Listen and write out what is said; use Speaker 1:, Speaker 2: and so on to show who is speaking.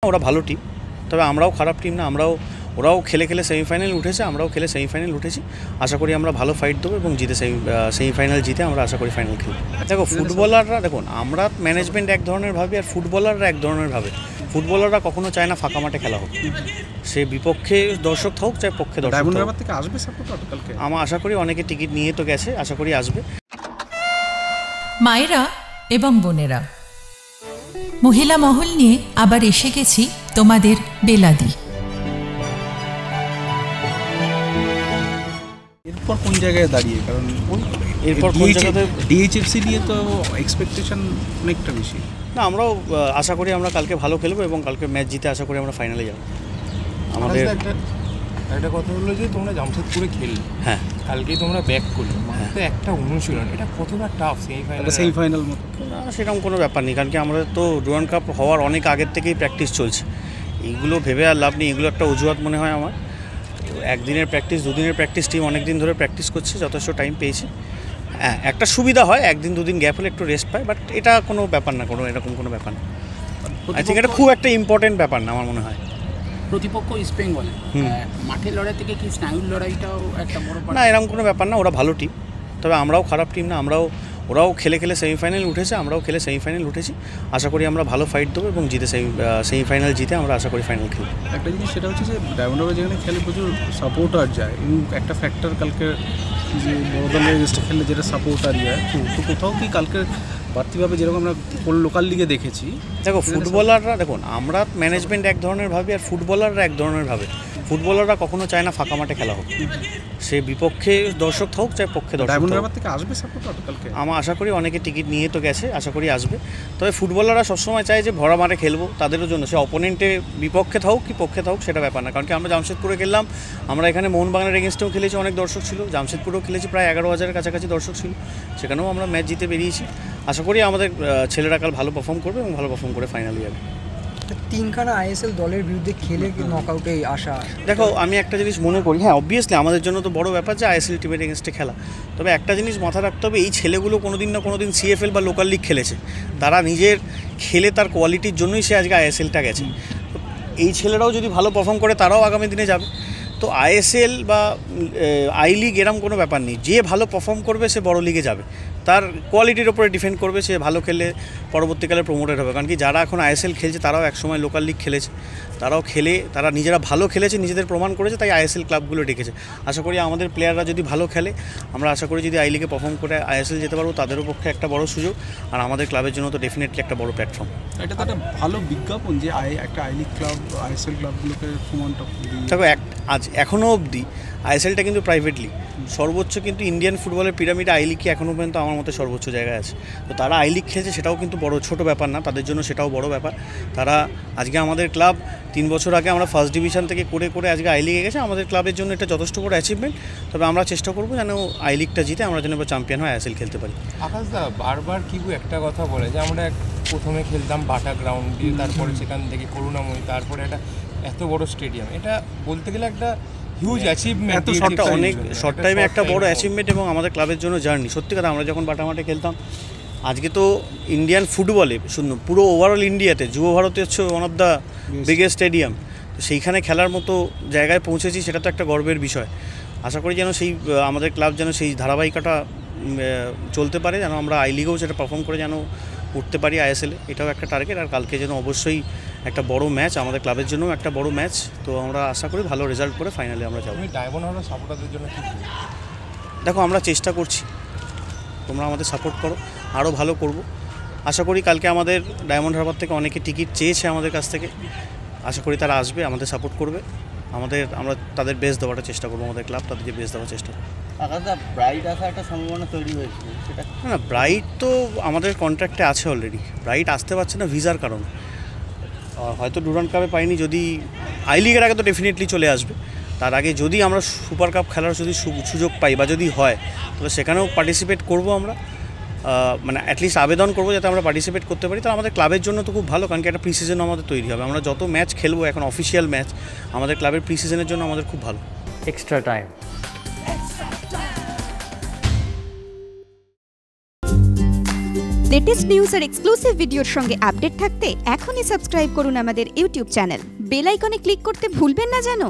Speaker 1: ওরা ভালো টিম, তবে আমরাও খারাপ টিম না। ওরাও খেলে সেমিফাইনাল উঠেছে, আমরাও খেলে সেমিফাইনাল উঠেছি। আশা করি আমরা ভালো ফাইট দেবো এবং সেমিফাইনাল জিতে আমরা আশা করি ফাইনাল খেলব। দেখো ফুটবলাররা, দেখুন আমরা ম্যানেজমেন্ট এক ধরনের ভাবি আর ফুটবলাররা এক ধরনের ভাবে। ফুটবলাররা কখনো চায় না ফাঁকা মাঠে খেলা হোক, সে বিপক্ষে দর্শক হোক চাই পক্ষে দর্শক থেকে আসবে সাপোর্টার। কালকে আমরা আশা করি অনেকে টিকিট নিয়ে তো গেছে, আশা করি আসবে।
Speaker 2: মায়েরা এবং বোনেরা, মহিলা মহল নিয়ে আবার এসে গেছি তোমাদের বেলাদি।
Speaker 3: এরপর কোন জায়গায় দাঁড়িয়ে, কারণ
Speaker 1: এরপর কোন জায়গাতে
Speaker 3: ডিএইচএফসি নিয়ে তো এক্সপেকটেশন অনেকটা বেশি।
Speaker 1: না, আমরাও আশা করি আমরা কালকে ভালো খেলবো এবং কালকে ম্যাচ জিতে আশা করি আমরা ফাইনালে যাবো। আমাদের
Speaker 4: একটা কথা হলো যে তোমরা জামশেদপুরে খেললে,
Speaker 1: হ্যাঁ
Speaker 4: কালকেই তোমরা ব্যাক করলে, তো একটা অনুশীলন, এটা কতটা টাফ
Speaker 3: সেমিফাইনাল মতো?
Speaker 1: না, সেরকম কোনো ব্যাপার নেই, কারণ কি আমাদের তো ডুরান্ড কাপ হওয়ার অনেক আগের থেকেই প্র্যাকটিস চলছে। এইগুলো ভেবে আর লাভ নেই, এগুলো একটা অজুহাত মনে হয় আমার। একদিনের প্র্যাকটিস, দুদিনের প্র্যাকটিস, টিম অনেক দিন ধরে প্র্যাকটিস করছে, যথেষ্ট টাইম পেয়েছে। হ্যাঁ, একটা সুবিধা হয় একদিন দুদিন গ্যাপ হলে একটু রেস্ট পায়, বাট এটা কোনো ব্যাপার না, এরকম কোনো ব্যাপার না। আই থিঙ্ক এটা খুব একটা ইম্পর্টেন্ট ব্যাপার না আমার মনে হয়।
Speaker 5: প্রতিপক্ষ ইস্ট বেঙ্গল, মাঠের লড়াই থেকে কি স্নায়ুর লড়াইটাও একটা বড়?
Speaker 1: না, এরকম কোনো ব্যাপার না, ওরা ভালো টিম, তবে আমরাও খারাপ টিম না। ওরাও খেলে সেমিফাইনাল উঠেছে, আমরাও খেলে সেমিফাইনাল উঠেছি। আশা করি আমরা ভালো ফাইট দেবো এবং সেমিফাইনাল জিতে আমরা আশা করি ফাইনাল খেলব।
Speaker 3: একটা জিনিস সেটা হচ্ছে যে ডায়মন্ড হারবার যেখানে খেলে প্রচুর সাপোর্টার যায়, এবং একটা ফ্যাক্টর কালকে যে বড় দলের এগেস্টে খেললে যেটা সাপোর্টার যায়, তো কোথাও কি কালকে বাড়তিভাবে যেরকম আমরা লোকাল লিগে দেখেছি।
Speaker 1: দেখো ফুটবলাররা, দেখুন আমরা ম্যানেজমেন্ট এক ধরনের ভাবি আর ফুটবলাররা এক ধরনের ভাবে। ফুটবলাররা কখনো চায় না ফাঁকা মাঠে খেলা হোক, সে বিপক্ষে দর্শক হোক চাই পক্ষে দর্শক।
Speaker 3: ডায়মন্ড হারবার থেকে আসবে সাপোর্টার কালকে?
Speaker 1: আমরা আশা করি অনেকে টিকিট নিয়ে তো গেছে, আশা করি আসবে। তবে ফুটবলাররা সবসময় চায় যে ভরা মাঠে খেলবো, তাদেরও জন্য, সে অপোনেন্টে বিপক্ষে থাকুক কি পক্ষে থাকুক সেটা ব্যাপার না। কারণ কি আমরা জামশেদপুরে খেললাম, আমরা এখানে মোহনবাগানের এগেনস্টেও খেলেছি, অনেক দর্শক ছিল। জামশেদপুরেও খেলেছি, প্রায় 11,000-এর কাছাকাছি দর্শক ছিল, সেখানেও আমরা ম্যাচ জিতে বেরিয়েছি। আশা করি আমাদের ছেলেরা কাল ভালো পারফর্ম করবে এবং ভালো পারফর্ম করে ফাইনালে যাবে।
Speaker 6: তিনখানা আইএসএল দলের বিরুদ্ধে খেলে নকআউটে আসা,
Speaker 1: দেখো আমি একটা জিনিস মনে করি, হ্যাঁ অবভিয়াসলি আমাদের জন্য তো বড় ব্যাপার যে আইএসএল টিমের এগেনস্টে খেলা। তবে একটা জিনিস মাথা রাখতে হবে, এই ছেলেগুলো কোনোদিন না কোনোদিন সিএফএল বা লোকাল লিগ খেলেছে, তারা নিজের খেলে তার কোয়ালিটির জন্যই সে আজকে আইএসএলটা গেছে। তো এই ছেলেরাও যদি ভালো পারফর্ম করে তারাও আগামী দিনে যাবে। তো আইএসএল বা আই লিগ এরম কোনো ব্যাপার নেই, যে ভালো পারফর্ম করবে সে বড় লিগে যাবে, তার কোয়ালিটির ওপরে ডিপেন্ড করবে, সে ভালো খেললে পরবর্তীকালে প্রমোটেড হবে। কারণ কি যারা এখন আইএসএল খেলছে তারাও একসময় লোকাল লিগ খেলেছে, তারাও খেলে তারা নিজেরা ভালো খেলেছে, নিজেদের প্রমাণ করেছে, তাই আইএসএল ক্লাবগুলো ডেকেছে। আশা করি আমাদের প্লেয়াররা যদি ভালো খেলে, আমরা আশা করি যদি আই লিগে পারফর্ম করে আইএসএল যেতে পারবো, তাদেরও পক্ষে একটা বড় সুযোগ, আর আমাদের ক্লাবের জন্য তো ডেফিনেটলি একটা বড় প্ল্যাটফর্ম।
Speaker 3: এটা তো একটা ভালো বিজ্ঞাপন যে একটা আই লিগ ক্লাব আইএসএল ক্লাবগুলোকে প্রমাণটা
Speaker 1: দেখো এখনও অবধি আইএসএলটা কিন্তু প্রাইভেট লিগ, সর্বোচ্চ কিন্তু ইন্ডিয়ান ফুটবলের পিরামিডে আই লিগকে এখনও পর্যন্ত আমার মতে সর্বোচ্চ জায়গায় আছে। তো তারা আই লিগ খেলছে, সেটাও কিন্তু বড় ছোট ব্যাপার না, তাদের জন্য সেটাও বড় ব্যাপার। তারা আজকে আমাদের ক্লাব 3 বছর আগে আমরা ফার্স্ট ডিভিশন থেকে করে আজকে আই লিগে গেছে, আমাদের ক্লাবের জন্য এটা যথেষ্ট বড় অ্যাচিভমেন্ট। তবে আমরা চেষ্টা করবো যেন আই লিগটা জিতে আমরা যেন চ্যাম্পিয়ন হয় আইএসএল খেলতে পারি।
Speaker 4: আকাশদা বারবার কিবু একটা কথা বলে যে আমরা প্রথমে খেলতাম বাটা গ্রাউন্ড দিয়ে, তারপরে সেখান থেকে করুণাময়ী, তারপরে একটা এত বড় স্টেডিয়াম, এটা বলতে গেলে একটা হিউজ অ্যাচিভমেন্ট,
Speaker 1: অনেক শর্ট টাইমে একটা বড় অ্যাচিভমেন্ট এবং আমাদের ক্লাবের জন্য জার্নি। সত্যি কথা, আমরা যখন বাটা মাঠে খেলতাম, আজকে তো ইন্ডিয়ান ফুটবলে পুরো ওভারঅল ইন্ডিয়াতে যুব ভারতে হচ্ছে one of the biggest stadium, তো সেইখানে খেলার মতো জায়গায় পৌঁছেছি, সেটা তো একটা গর্বের বিষয়। আশা করি যেন সেই আমাদের ক্লাব যেন সেই ধারাবাহিকতা চলতে পারে, যেন আমরা আই লিগেও সেটা পারফর্ম করে যেন উঠতে পারি আইএসএলে, এটাও একটা টার্গেট। আর কালকে যেন অবশ্যই একটা বড় ম্যাচ, আমাদের ক্লাবের জন্য একটা বড় ম্যাচ, তো আমরা আশা করি ভালো রেজাল্ট করে ফাইনালে আমরা যাবো।
Speaker 4: ডায়মন্ড হারবার সাপোর্টারদের জন্য কি?
Speaker 1: দেখো আমরা চেষ্টা করছি, তোমরা আমাদের সাপোর্ট করো, আরও ভালো করব। আশা করি কালকে আমাদের ডায়মন্ড হারবার থেকে অনেকে টিকিট চেয়েছে আমাদের কাছ থেকে, আশা করি তারা আসবে, আমাদের সাপোর্ট করবে, আমরা তাদের বেস্ট দেওয়ার চেষ্টা করবো, আমাদের ক্লাব তাদেরকে বেস্ট দেওয়ার চেষ্টা করবো।
Speaker 7: ব্রাইট আসার একটা সম্ভাবনা তৈরি হয়েছে, সেটা
Speaker 1: না, ব্রাইট তো আমাদের কন্ট্রাক্টে আছে অলরেডি, ব্রাইট আসতে পারছে না ভিসার কারণে, হয়তো ডুরান্ড কাপে পাইনি, যদি আই লিগের আগে তো ডেফিনেটলি চলে আসবে। তার আগে যদি আমরা সুপার কাপ খেলার যদি সুযোগ পাই বা যদি হয়, তাহলে সেখানেও পার্টিসিপেট করব আমরা, মানে অ্যাটলিস্ট আবেদন করবো যাতে আমরা পার্টিসিপেট করতে পারি। তো আমাদের ক্লাবের জন্য তো খুব ভালো, কারণ কি একটা প্রি সিজন আমাদের তৈরি হবে, আমরা যত ম্যাচ খেলবো এখন অফিসিয়াল ম্যাচ, আমাদের ক্লাবের প্রি সিজনের জন্য আমাদের খুব ভালো।
Speaker 8: Extra time. লেটেস্ট নিউজ আর এক্সক্লুসিভ ভিডিওর সঙ্গে আপডেট থাকতে এখনই সাবস্ক্রাইব করুন আমাদের ইউটিউব চ্যানেল। বেল আইকনে ক্লিক করতে ভুলবেন না যেন।